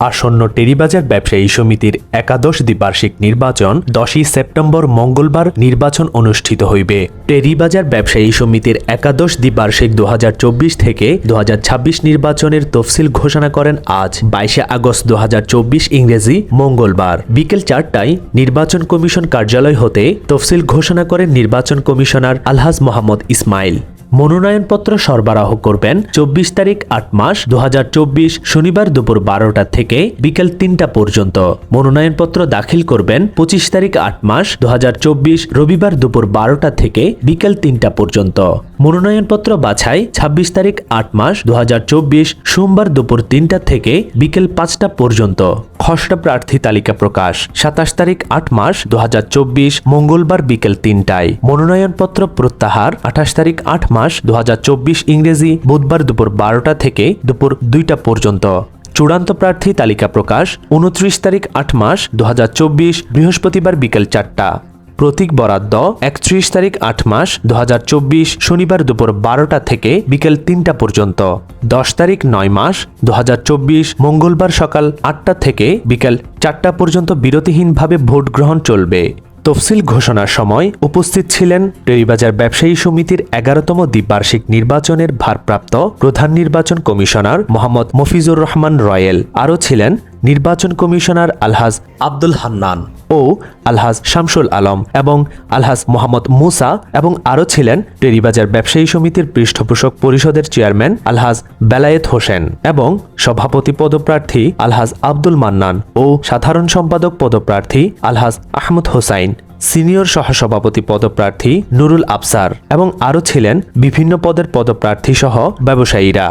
আসন্ন টেরিবাজার ব্যবসায়ী সমিতির একাদশ দ্বিবার্ষিক নির্বাচন 10ই সেপ্টেম্বর মঙ্গলবার নির্বাচন অনুষ্ঠিত হইবে। টেরিবাজার ব্যবসায়ী সমিতির একাদশ দ্বিবার্ষিক 2024 থেকে 2026 নির্বাচনের তফসিল ঘোষণা করেন আজ 22 আগস্ট 2024 ইংরেজি মঙ্গলবার বিকেল 4টায় নির্বাচন কমিশন কার্যালয় হতে তফসিল ঘোষণা করেন নির্বাচন কমিশনার আলহাজ মোহাম্মদ ইসমাইল। মনোনয়নপত্র সরবরাহ করবেন 24 তারিখ 8 মাস 2024 শনিবার দুপুর 12টা থেকে বিকেল 3টা পর্যন্ত। মনোনয়নপত্র দাখিল করবেন 25 তারিখ 8 মাস 2024 রবিবার দুপুর 12টা থেকে বিকেল 3টা পর্যন্ত। মনোনয়নপত্র বাছাই 26 তারিখ 8 মাস 2024 সোমবার দুপুর 3টা থেকে বিকেল 5টা পর্যন্ত। খসড়া প্রার্থী তালিকা প্রকাশ 27 তারিখ 8 মাস 2024 মঙ্গলবার বিকেল 3টায়। মনোনয়নপত্র প্রত্যাহার 28 তারিখ 8 মাস 2024 ইংরেজি বুধবার দুপুর 12টা থেকে দুপুর 2টা পর্যন্ত। চূড়ান্ত প্রার্থী তালিকা প্রকাশ 29 তারিখ 8 মাস 2024 বৃহস্পতিবার বিকেল 4টা। প্রতীক বরাদ্দ 31 তারিখ 8 মাস 2024 শনিবার দুপুর 12টা থেকে বিকেল 3টা পর্যন্ত। 10 তারিখ 9 মাস 2024 মঙ্গলবার সকাল 8টা থেকে বিকেল 4টা পর্যন্ত বিরতিহীনভাবে ভোট গ্রহণ চলবে। তফসিল ঘোষণার সময় উপস্থিত ছিলেন টেরিবাজার ব্যবসায়ী সমিতির 11তম দ্বিবার্ষিক নির্বাচনের ভারপ্রাপ্ত প্রধান নির্বাচন কমিশনার মোহাম্মদ মফিজুর রহমান রয়েল। আরও ছিলেন নির্বাচন কমিশনার আলহাজ আব্দুল হান্নান ও আলহাজ শামসুল আলম এবং আলহাজ মোহাম্মদ মুসা এবং আরও ছিলেন টেরিবাজার ব্যবসায়ী সমিতির পৃষ্ঠপোষক পরিষদের চেয়ারম্যান আলহাজ বেলায়েত হোসেন এবং সভাপতি পদপ্রার্থী আলহাজ আব্দুল মান্নান ও সাধারণ সম্পাদক পদপ্রার্থী আলহাজ আহমদ হোসাইন, সিনিয়র সহসভাপতি পদপ্রার্থী নুরুল আফসার এবং আরও ছিলেন বিভিন্ন পদের পদপ্রার্থী সহ ব্যবসায়ীরা।